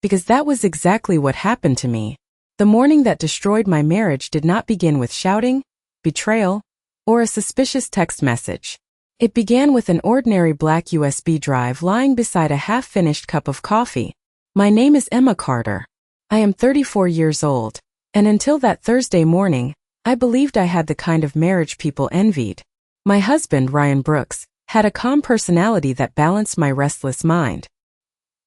because that was exactly what happened to me. The morning that destroyed my marriage did not begin with shouting, betrayal, or a suspicious text message. It began with an ordinary black USB drive lying beside a half-finished cup of coffee. My name is Emma Carter. I am 34 years old, and until that Thursday morning, I believed I had the kind of marriage people envied. My husband, Ryan Brooks, had a calm personality that balanced my restless mind.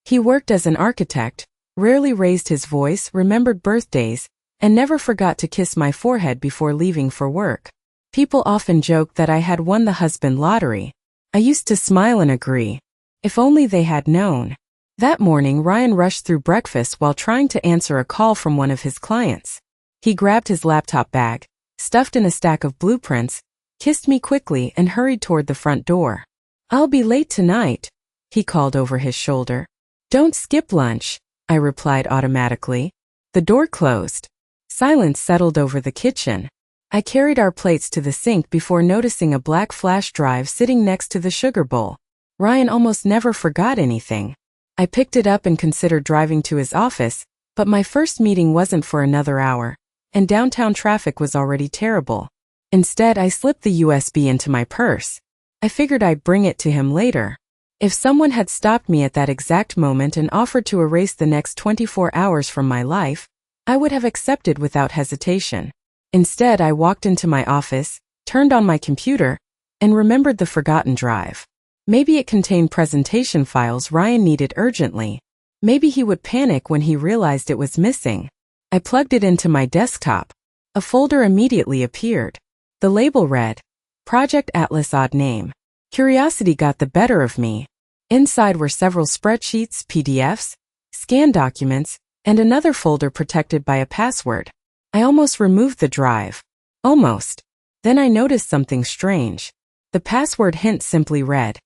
He worked as an architect, rarely raised his voice, remembered birthdays, and never forgot to kiss my forehead before leaving for work. People often joked that I had won the husband lottery. I used to smile and agree. If only they had known. That morning, Ryan rushed through breakfast while trying to answer a call from one of his clients. He grabbed his laptop bag, stuffed in a stack of blueprints, kissed me quickly, and hurried toward the front door. "I'll be late tonight," he called over his shoulder. "Don't skip lunch," I replied automatically. The door closed. Silence settled over the kitchen. I carried our plates to the sink before noticing a black flash drive sitting next to the sugar bowl. Ryan almost never forgot anything. I picked it up and considered driving to his office, but my first meeting wasn't for another hour, and downtown traffic was already terrible. Instead, I slipped the USB into my purse. I figured I'd bring it to him later. If someone had stopped me at that exact moment and offered to erase the next 24 hours from my life, I would have accepted without hesitation. Instead, I walked into my office, turned on my computer, and remembered the forgotten drive. Maybe it contained presentation files Ryan needed urgently. Maybe he would panic when he realized it was missing. I plugged it into my desktop. A folder immediately appeared. The label read, Project Atlas, odd name. Curiosity got the better of me. Inside were several spreadsheets, PDFs, scanned documents, and another folder protected by a password. I almost removed the drive. Almost. Then I noticed something strange. The password hint simply read,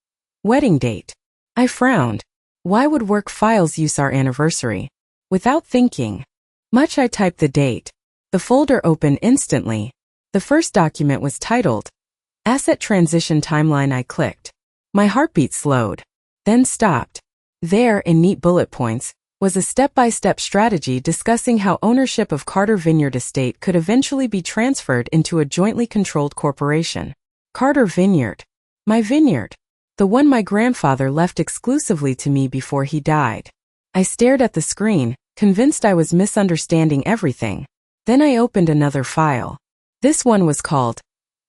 wedding date. I frowned. Why would work files use our anniversary? Without thinking much, I typed the date. The folder opened instantly. The first document was titled, Asset Transition Timeline. I clicked. My heartbeat slowed, then stopped. There, in neat bullet points, was a step-by-step strategy discussing how ownership of Carter Vineyard Estate could eventually be transferred into a jointly controlled corporation. Carter Vineyard. My vineyard. The one my grandfather left exclusively to me before he died. I stared at the screen, convinced I was misunderstanding everything. Then I opened another file. This one was called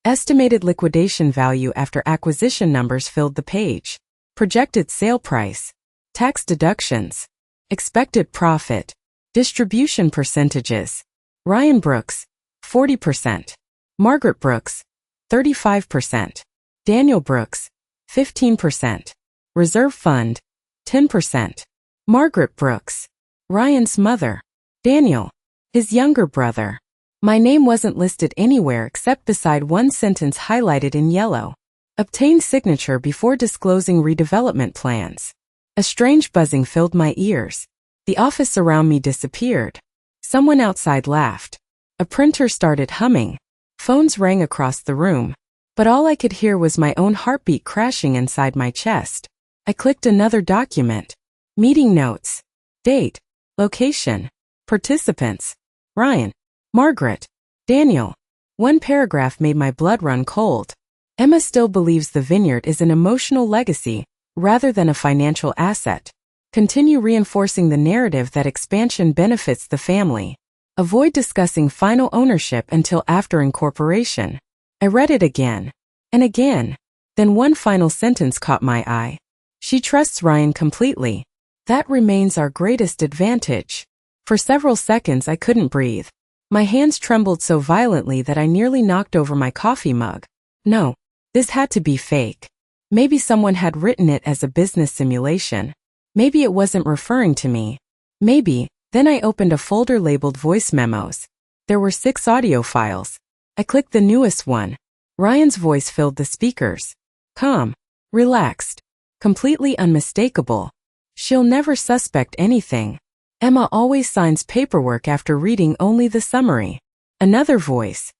Estimated Liquidation Value after acquisition. Numbers filled the page. Projected sale price. Tax deductions. Expected profit. Distribution percentages. Ryan Brooks, 40%. Margaret Brooks, 35%. Daniel Brooks, 15%. Reserve fund, 10%. Margaret Brooks, Ryan's mother. Daniel, his younger brother. My name wasn't listed anywhere except beside one sentence highlighted in yellow. Obtain signature before disclosing redevelopment plans. A strange buzzing filled my ears. The office around me disappeared. Someone outside laughed. A printer started humming. Phones rang across the room. But all I could hear was my own heartbeat crashing inside my chest. I clicked another document. Meeting notes. Date. Location. Participants. Ryan. Margaret. Daniel. One paragraph made my blood run cold. Emma still believes the vineyard is an emotional legacy, rather than a financial asset. Continue reinforcing the narrative that expansion benefits the family. Avoid discussing final ownership until after incorporation. I read it again and again. Then one final sentence caught my eye. She trusts Ryan completely. That remains our greatest advantage. For several seconds I couldn't breathe. My hands trembled so violently that I nearly knocked over my coffee mug. No, this had to be fake. Maybe someone had written it as a business simulation. Maybe it wasn't referring to me. Maybe. Then I opened a folder labeled voice memos. There were 6 audio files. I clicked the newest one. Ryan's voice filled the speakers. Calm. Relaxed. Completely unmistakable. She'll never suspect anything. Emma always signs paperwork after reading only the summary. Another voice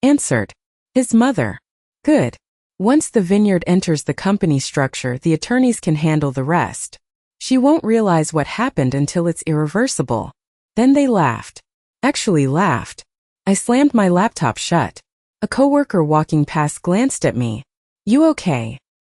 answered. His mother. Good. Once the vineyard enters the company structure, the attorneys can handle the rest. She won't realize what happened until it's irreversible. Then they laughed. Actually laughed. I slammed my laptop shut. A coworker walking past glanced at me. You okay?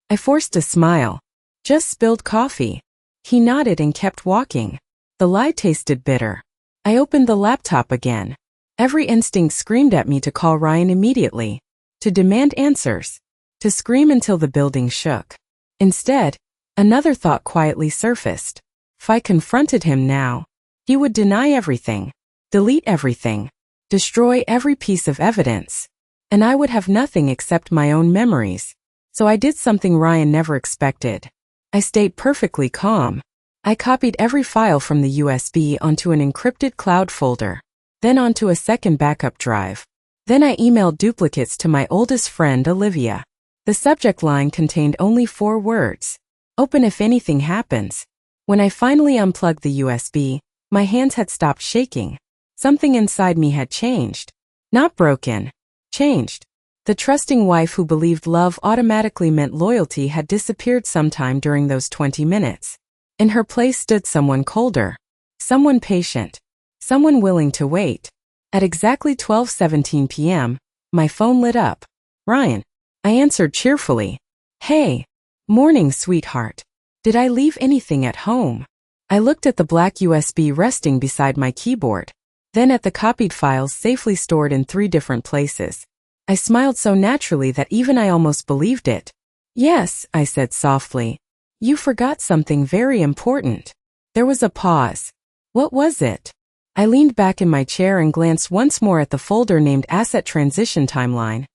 I forced a smile. Just spilled coffee. He nodded and kept walking. The lie tasted bitter. I opened the laptop again. Every instinct screamed at me to call Ryan immediately. To demand answers. To scream until the building shook. Instead, another thought quietly surfaced. If I confronted him now, he would deny everything. Delete everything. Destroy every piece of evidence. And I would have nothing except my own memories. So I did something Ryan never expected. I stayed perfectly calm. I copied every file from the USB onto an encrypted cloud folder, then onto a second backup drive. Then I emailed duplicates to my oldest friend, Olivia. The subject line contained only 4 words. Open if anything happens. When I finally unplugged the USB, my hands had stopped shaking. Something inside me had changed. Not broken. Changed. The trusting wife who believed love automatically meant loyalty had disappeared sometime during those 20 minutes. In her place stood someone colder. Someone patient. Someone willing to wait. At exactly 12:17 p.m., my phone lit up. Ryan. I answered cheerfully. Hey. Morning, sweetheart. Did I leave anything at home? I looked at the black USB resting beside my keyboard. Then at the copied files safely stored in 3 different places. I smiled so naturally that even I almost believed it. Yes, I said softly. You forgot something very important. There was a pause. What was it? I leaned back in my chair and glanced once more at the folder named Asset Transition Timeline.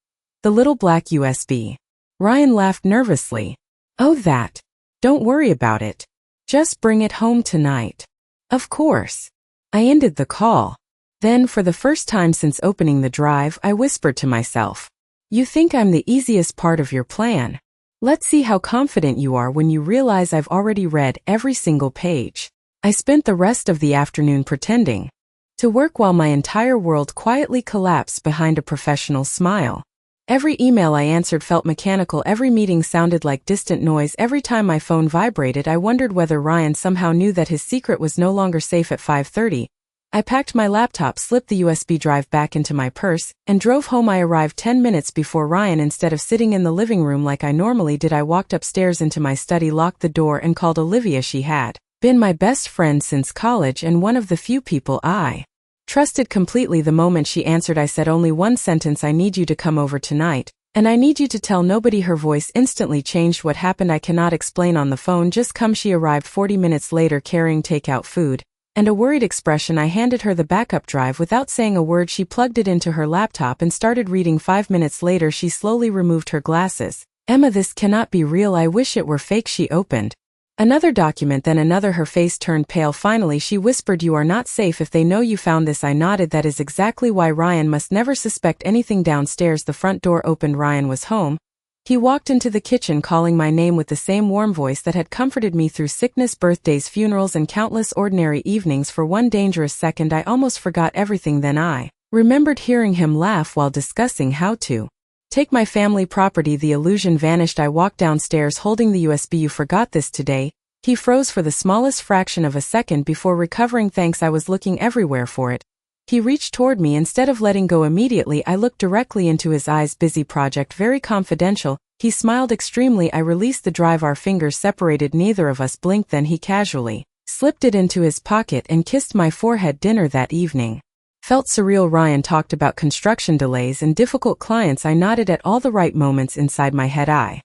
The little black USB. Ryan laughed nervously. Oh, that. Don't worry about it. Just bring it home tonight. Of course. I ended the call. Then, for the first time since opening the drive, I whispered to myself. You think I'm the easiest part of your plan. Let's see how confident you are when you realize I've already read every single page. I spent the rest of the afternoon pretending to work while my entire world quietly collapsed behind a professional smile. Every email I answered felt mechanical, every meeting sounded like distant noise, every time my phone vibrated I wondered whether Ryan somehow knew that his secret was no longer safe at 5:30. I packed my laptop, slipped the USB drive back into my purse, and drove home. I arrived 10 minutes before Ryan. Instead of sitting in the living room like I normally did, I walked upstairs into my study, locked the door, and called Olivia. She had been my best friend since college and one of the few people I trusted completely. The moment she answered, I said only one sentence: I need you to come over tonight, and I need you to tell nobody. Her voice instantly changed. What happened I cannot explain on the phone. Just come. She arrived 40 minutes later carrying takeout food and a worried expression. I handed her the backup drive. Without saying a word, she plugged it into her laptop and started reading. 5 minutes later, she slowly removed her glasses. Emma, this cannot be real. I wish it were fake. She opened another document, then another. Her face turned pale. Finally, she whispered, you are not safe if they know you found this. I nodded. That is exactly why Ryan must never suspect anything. Downstairs, the front door opened. Ryan was home. He walked into the kitchen calling my name with the same warm voice that had comforted me through sickness, birthdays, funerals, and countless ordinary evenings. For one dangerous second I almost forgot everything. Then I remembered hearing him laugh while discussing how to take my family property. The illusion vanished. I walked downstairs holding the USB. You forgot this today. He froze for the smallest fraction of a second before recovering. Thanks, I was looking everywhere for it. He reached toward me. Instead of letting go immediately, I looked directly into his eyes. Busy project, very confidential. He smiled extremely. I released the drive. Our fingers separated. Neither of us blinked. Then he casually slipped it into his pocket and kissed my forehead. Dinner that evening felt surreal. Ryan talked about construction delays and difficult clients. I nodded at all the right moments. Inside my head I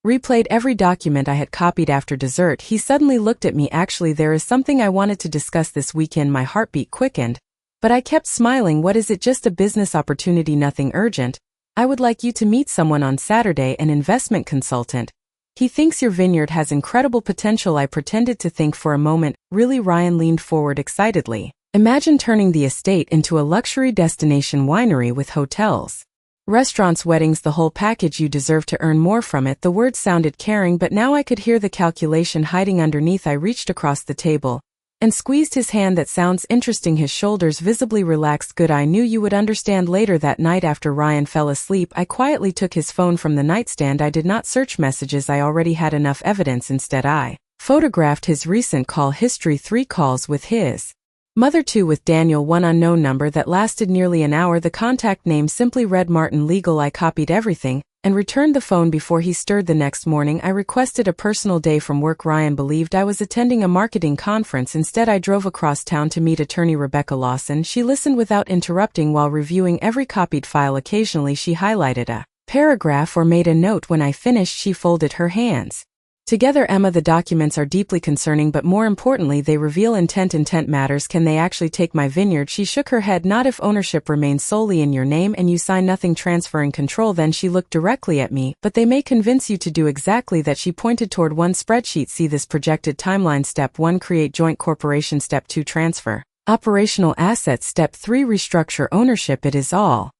replayed every document I had copied. After dessert, he suddenly looked at me. Actually, there is something I wanted to discuss this weekend. My heartbeat quickened, but I kept smiling. What is it? Just a business opportunity, nothing urgent. I would like you to meet someone on Saturday, an investment consultant. He thinks your vineyard has incredible potential. I pretended to think for a moment. Really? Ryan leaned forward excitedly. Imagine turning the estate into a luxury destination winery with hotels, restaurants, weddings, the whole package. You deserve to earn more from it. The words sounded caring, but now I could hear the calculation hiding underneath. I reached across the table and squeezed his hand. That sounds interesting. His shoulders visibly relaxed. Good, I knew you would understand. Later that night, after Ryan fell asleep, I quietly took his phone from the nightstand. I did not search messages. I already had enough evidence. Instead, I photographed his recent call history, 3 calls with his mother, 2 with Daniel, 1 unknown number that lasted nearly an hour. The contact name simply read Martin Legal. I copied everything and returned the phone before he stirred. The next morning I requested a personal day from work. Ryan believed I was attending a marketing conference. Instead, I drove across town to meet attorney Rebecca Lawson. She listened without interrupting while reviewing every copied file. Occasionally she highlighted a paragraph or made a note. When I finished, she folded her hands together. Emma, the documents are deeply concerning, but more importantly, they reveal intent. Intent matters. Can they actually take my vineyard? She shook her head. Not if ownership remains solely in your name and you sign nothing transferring control. Then she looked directly at me. But they may convince you to do exactly that. She pointed toward one spreadsheet. See this projected timeline. Step 1, create joint corporation. Step 2, transfer operational assets. Step 3, restructure ownership. It is all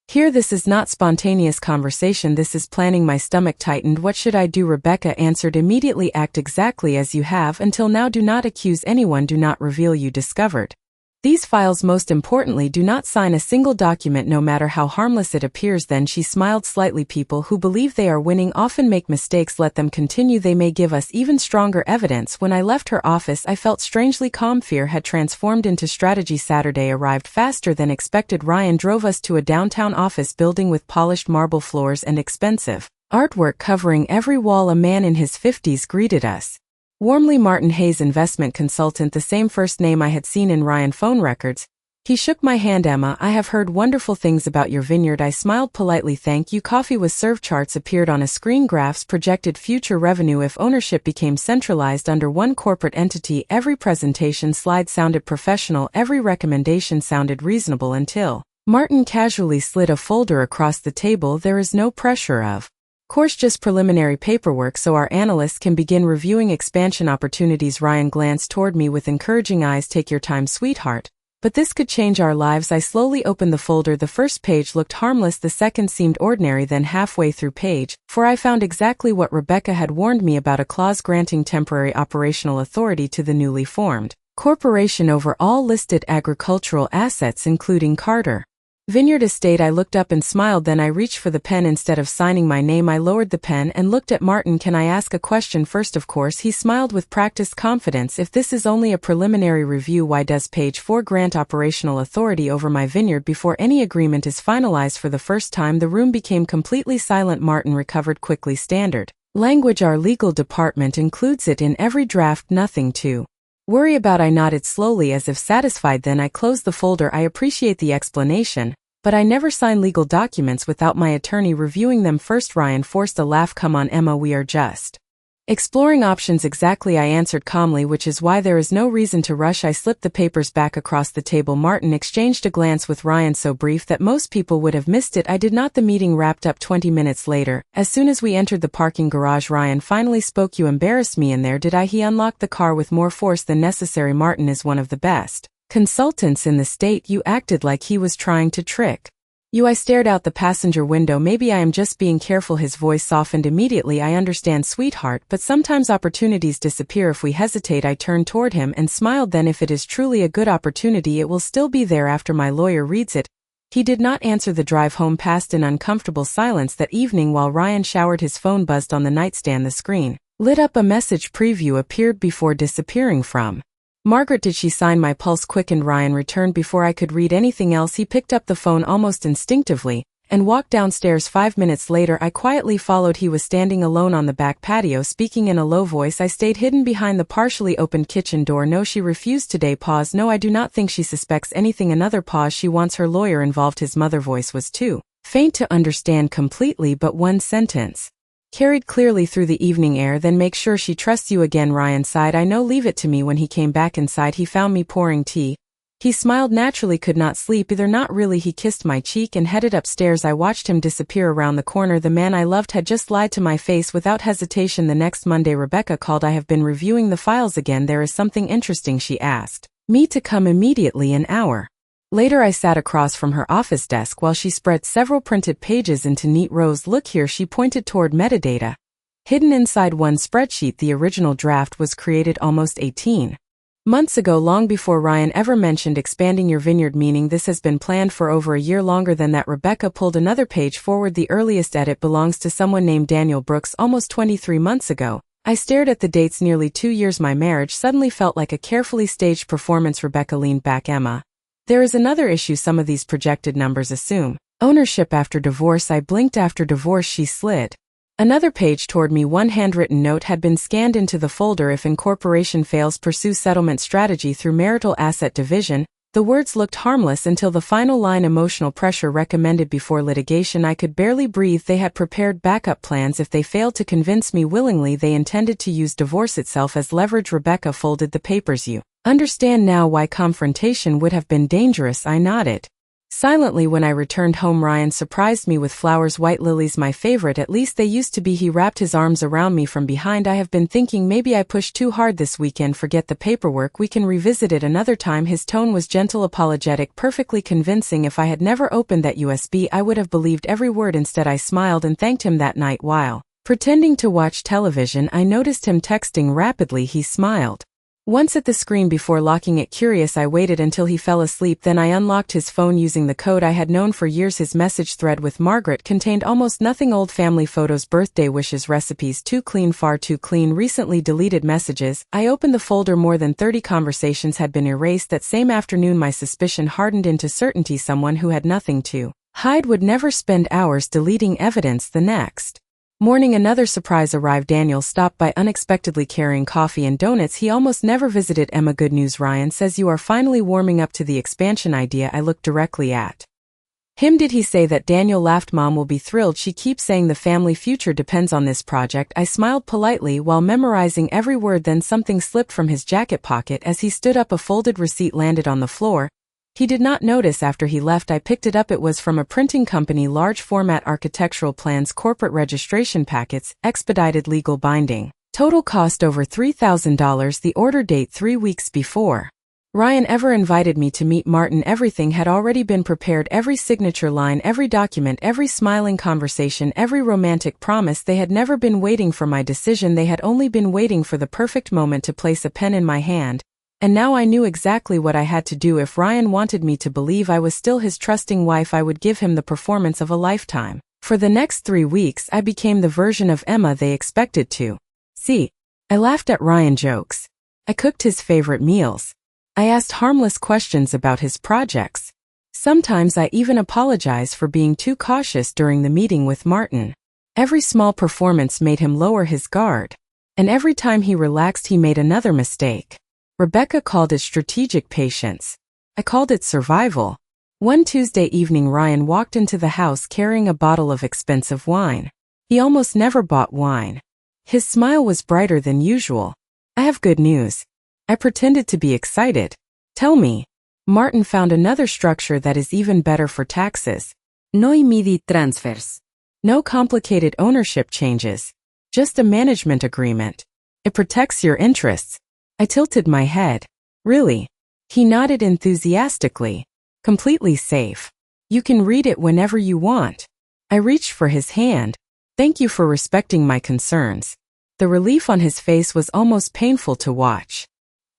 here. This is not spontaneous conversation. This is planning. My stomach tightened. What should I do? Rebecca answered immediately. Act exactly as you have until now. Do not accuse anyone. Do not reveal you discovered these files. Most importantly, do not sign a single document, no matter how harmless it appears. Then she smiled slightly. People who believe they are winning often make mistakes. Let them continue. They may give us even stronger evidence. When I left her office, I felt strangely calm. Fear had transformed into strategy. Saturday arrived faster than expected. Ryan drove us to a downtown office building with polished marble floors and expensive artwork covering every wall. A man in his 50s greeted us warmly. Martin Hayes, investment consultant, the same first name I had seen in Ryan phone records. He shook my hand. Emma, I have heard wonderful things about your vineyard. I smiled politely. Thank you. Coffee was served. Charts appeared on a screen. Graphs projected future revenue if ownership became centralized under one corporate entity. Every presentation slide sounded professional. Every recommendation sounded reasonable until Martin casually slid a folder across the table. There is no pressure of course, just preliminary paperwork so our analysts can begin reviewing expansion opportunities. Ryan glanced toward me with encouraging eyes. Take your time, sweetheart. But this could change our lives. I slowly opened the folder. The first page looked harmless. The second seemed ordinary. Then halfway through page 4 I found exactly what Rebecca had warned me about, a clause granting temporary operational authority to the newly formed corporation over all listed agricultural assets, including Carter Vineyard Estate. I looked up and smiled. Then I reached for the pen. Instead of signing my name, I lowered the pen and looked at Martin. Can I ask a question first? Of course. He smiled with practiced confidence. If this is only a preliminary review, why does page 4 grant operational authority over my vineyard before any agreement is finalized? For the first time, the room became completely silent. Martin recovered quickly. Standard language. Our legal department includes it in every draft. Nothing to worry about. I nodded slowly as if satisfied. Then I closed the folder. I appreciate the explanation, but I never sign legal documents without my attorney reviewing them first. Ryan forced a laugh. Come on, Emma, we are just exploring options. Exactly, I answered calmly, which is why there is no reason to rush. I slipped the papers back across the table. Martin exchanged a glance with Ryan so brief that most people would have missed it. I did not. The meeting wrapped up 20 minutes later. As soon as we entered the parking garage, Ryan finally spoke. You embarrassed me in there, did I? He unlocked the car with more force than necessary. Martin is one of the best consultants in the state. You acted like he was trying to trick you. I stared out the passenger window. Maybe I am just being careful. His voice softened immediately. I understand, sweetheart, but sometimes opportunities disappear if we hesitate. I turned toward him and smiled. Then if it is truly a good opportunity, it will still be there after my lawyer reads it. He did not answer. The drive home passed in uncomfortable silence. That evening, while Ryan showered, his phone buzzed on the nightstand. The screen lit up. A message preview appeared before disappearing. From Margaret. Did she sign? My pulse quickened. Ryan returned before I could read anything else. He picked up the phone almost instinctively and walked downstairs. 5 minutes later, I quietly followed. He was standing alone on the back patio, speaking in a low voice. I stayed hidden behind the partially opened kitchen door. No, she refused today. Pause. No, I do not think she suspects anything. Another pause. She wants her lawyer involved. His mother voice was too faint to understand completely, but one sentence carried clearly through the evening air. Then make sure she trusts you again. Ryan sighed. I know. Leave it to me. When he came back inside, he found me pouring tea. He smiled naturally. Could not sleep either. Not really. He kissed my cheek and headed upstairs. I watched him disappear around the corner. The man I loved had just lied to my face without hesitation. The next Monday, Rebecca called. I have been reviewing the files again. There is something interesting. She asked me to come immediately. An hour later, I sat across from her office desk while she spread several printed pages into neat rows. Look here, she pointed toward metadata hidden inside one spreadsheet. The original draft was created almost 18 months ago, long before Ryan ever mentioned expanding your vineyard, meaning this has been planned for over a year. Longer than that. Rebecca pulled another page forward. The earliest edit belongs to someone named Daniel Brooks almost 23 months ago. I stared at the dates. Nearly 2 years. My marriage suddenly felt like a carefully staged performance. Rebecca leaned back. Emma. There is another issue. Some of these projected numbers assume ownership after divorce. I blinked. After divorce. She slid another page toward me. One handwritten note had been scanned into the folder. If incorporation fails, pursue settlement strategy through marital asset division. The words looked harmless until the final line. Emotional pressure recommended before litigation. I could barely breathe. They had prepared backup plans if they failed to convince me willingly. They intended to use divorce itself as leverage. Rebecca folded the papers. You understand now why confrontation would have been dangerous. I nodded silently. When I returned home, Ryan surprised me with flowers. White lilies, my favorite. At least they used to be. He wrapped his arms around me from behind. I have been thinking maybe I pushed too hard this weekend. Forget the paperwork. We can revisit it another time. His tone was gentle, apologetic, perfectly convincing. If I had never opened that USB, I would have believed every word. Instead, I smiled and thanked him. That night, while pretending to watch television, I noticed him texting rapidly. He smiled once at the screen before locking it. Curious, I waited until he fell asleep. Then I unlocked his phone using the code I had known for years. His message thread with Margaret contained almost nothing. Old family photos, birthday wishes, recipes. Too clean, far too clean. Recently deleted messages. I opened the folder. More than 30 conversations had been erased. That same afternoon, my suspicion hardened into certainty. Someone who had nothing to hide would never spend hours deleting evidence. The next morning, another surprise arrived. Daniel stopped by unexpectedly carrying coffee and donuts. He almost never visited. Emma, good news. Ryan says you are finally warming up to the expansion idea. I looked directly at him. Did he say that? Daniel laughed. Mom will be thrilled. She keeps saying the family future depends on this project. I smiled politely while memorizing every word. Then something slipped from his jacket pocket. As he stood up, a folded receipt landed on the floor. He did not notice after he left. I picked it up. It was from a printing company. Large format architectural plans, corporate registration packets, expedited legal binding. Total cost over $3,000. The order date 3 weeks before Ryan ever invited me to meet Martin. Everything had already been prepared. Every signature line, every document, every smiling conversation, every romantic promise. They had never been waiting for my decision. They had only been waiting for the perfect moment to place a pen in my hand. And now I knew exactly what I had to do. If Ryan wanted me to believe I was still his trusting wife, I would give him the performance of a lifetime. For the next 3 weeks, I became the version of Emma they expected to see. I laughed at Ryan jokes. I cooked his favorite meals. I asked harmless questions about his projects. Sometimes I even apologized for being too cautious during the meeting with Martin. Every small performance made him lower his guard. And every time he relaxed, he made another mistake. Rebecca called it strategic patience. I called it survival. One Tuesday evening, Ryan walked into the house carrying a bottle of expensive wine. He almost never bought wine. His smile was brighter than usual. I have good news. I pretended to be excited. Tell me. Martin found another structure that is even better for taxes. No immediate transfers. No complicated ownership changes. Just a management agreement. It protects your interests. I tilted my head. Really? He nodded enthusiastically. Completely safe. You can read it whenever you want. I reached for his hand. Thank you for respecting my concerns. The relief on his face was almost painful to watch.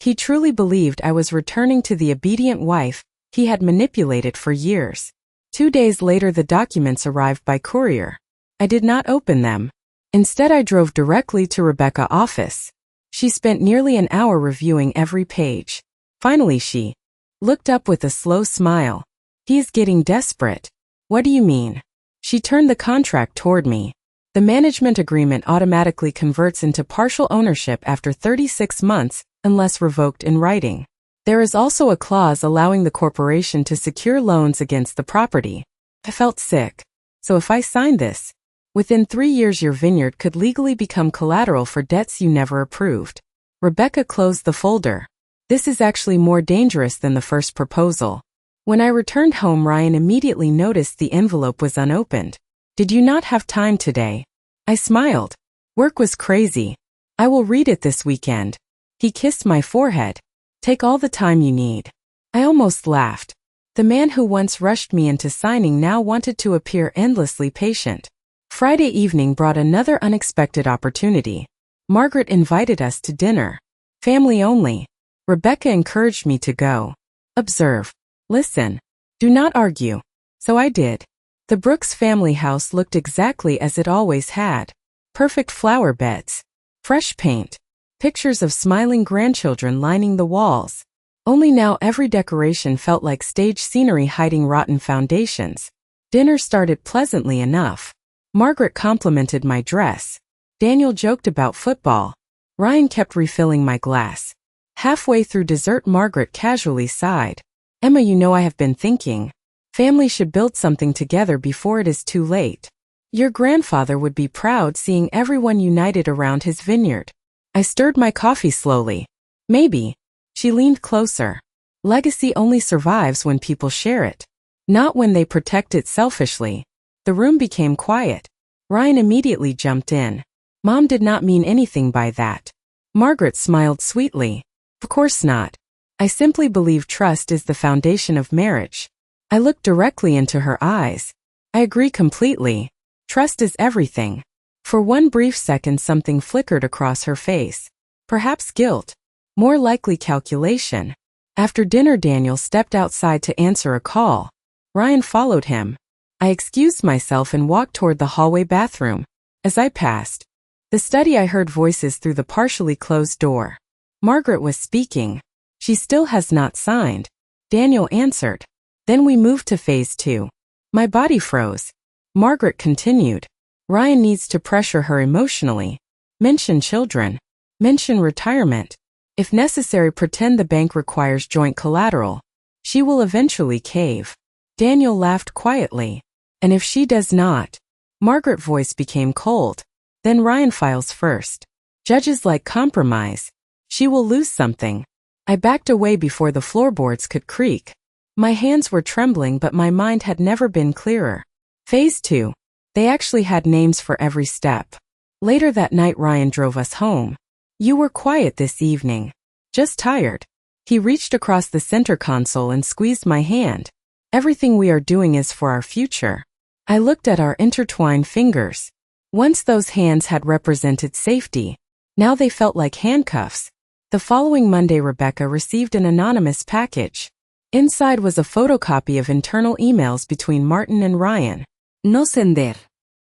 He truly believed I was returning to the obedient wife he had manipulated for years. 2 days later, the documents arrived by courier. I did not open them. Instead, I drove directly to Rebecca's office. She spent nearly an hour reviewing every page. Finally, she looked up with a slow smile. He is getting desperate. What do you mean? She turned the contract toward me. The management agreement automatically converts into partial ownership after 36 months, unless revoked in writing. There is also a clause allowing the corporation to secure loans against the property. I felt sick. So if I signed this, within 3 years your vineyard could legally become collateral for debts you never approved. Rebecca closed the folder. This is actually more dangerous than the first proposal. When I returned home, Ryan immediately noticed the envelope was unopened. Did you not have time today? I smiled. Work was crazy. I will read it this weekend. He kissed my forehead. Take all the time you need. I almost laughed. The man who once rushed me into signing now wanted to appear endlessly patient. Friday evening brought another unexpected opportunity. Margaret invited us to dinner. Family only. Rebecca encouraged me to go. Observe. Listen. Do not argue. So I did. The Brooks family house looked exactly as it always had. Perfect flower beds. Fresh paint. Pictures of smiling grandchildren lining the walls. Only now every decoration felt like stage scenery hiding rotten foundations. Dinner started pleasantly enough. Margaret complimented my dress. Daniel joked about football. Ryan kept refilling my glass. Halfway through dessert, Margaret casually sighed. Emma, you know, I have been thinking. Family should build something together before it is too late. Your grandfather would be proud seeing everyone united around his vineyard. I stirred my coffee slowly. Maybe. She leaned closer. Legacy only survives when people share it. Not when they protect it selfishly. The room became quiet. Ryan immediately jumped in. Mom did not mean anything by that. Margaret smiled sweetly. Of course not. I simply believe trust is the foundation of marriage. I looked directly into her eyes. I agree completely. Trust is everything. For one brief second something flickered across her face. Perhaps guilt. More likely calculation. After dinner, Daniel stepped outside to answer a call. Ryan followed him. I excused myself and walked toward the hallway bathroom. As I passed the study, I heard voices through the partially closed door. Margaret was speaking. She still has not signed. Daniel answered. Then we moved to phase 2. My body froze. Margaret continued. Ryan needs to pressure her emotionally. Mention children. Mention retirement. If necessary, pretend the bank requires joint collateral. She will eventually cave. Daniel laughed quietly. And if she does not? Margaret's voice became cold. Then Ryan files first. Judges like compromise. She will lose something. I backed away before the floorboards could creak. My hands were trembling, but my mind had never been clearer. Phase 2. They actually had names for every step. Later that night, Ryan drove us home. You were quiet this evening. Just tired. He reached across the center console and squeezed my hand. Everything we are doing is for our future. I looked at our intertwined fingers. Once those hands had represented safety. Now they felt like handcuffs. The following Monday, Rebecca received an anonymous package. Inside was a photocopy of internal emails between Martin and Ryan. No sender.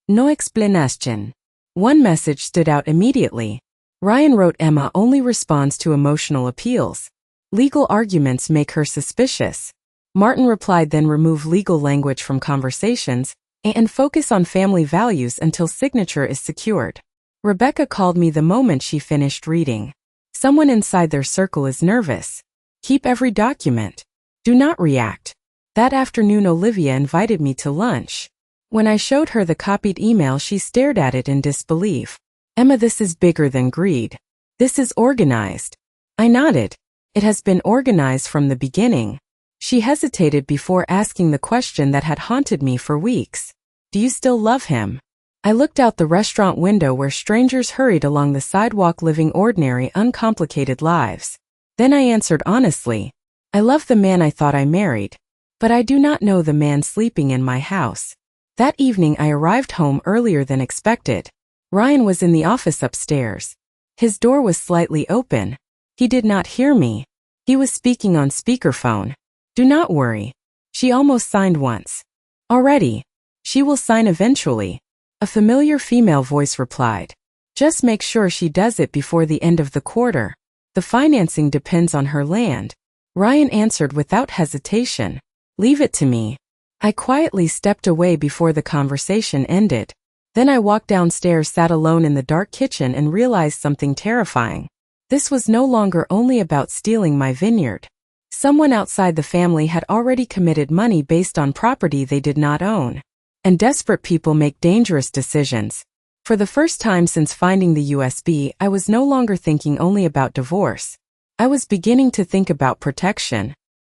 No explanation. One message stood out immediately. Ryan wrote, Emma only responds to emotional appeals. Legal arguments make her suspicious. Martin replied, then remove legal language from conversations and focus on family values until signature is secured. Rebecca called me the moment she finished reading. Someone inside their circle is nervous. Keep every document. Do not react. That afternoon, Olivia invited me to lunch. When I showed her the copied email, she stared at it in disbelief. Emma, this is bigger than greed. This is organized. I nodded. It has been organized from the beginning. She hesitated before asking the question that had haunted me for weeks. Do you still love him? I looked out the restaurant window where strangers hurried along the sidewalk living ordinary, uncomplicated lives. Then I answered honestly. I love the man I thought I married. But I do not know the man sleeping in my house. That evening I arrived home earlier than expected. Ryan was in the office upstairs. His door was slightly open. He did not hear me. He was speaking on speakerphone. Do not worry. She almost signed once. Already. She will sign eventually. A familiar female voice replied. Just make sure she does it before the end of the quarter. The financing depends on her land. Ryan answered without hesitation. Leave it to me. I quietly stepped away before the conversation ended. Then I walked downstairs, sat alone in the dark kitchen, and realized something terrifying. This was no longer only about stealing my vineyard. Someone outside the family had already committed money based on property they did not own. And desperate people make dangerous decisions. For the first time since finding the USB, I was no longer thinking only about divorce. I was beginning to think about protection.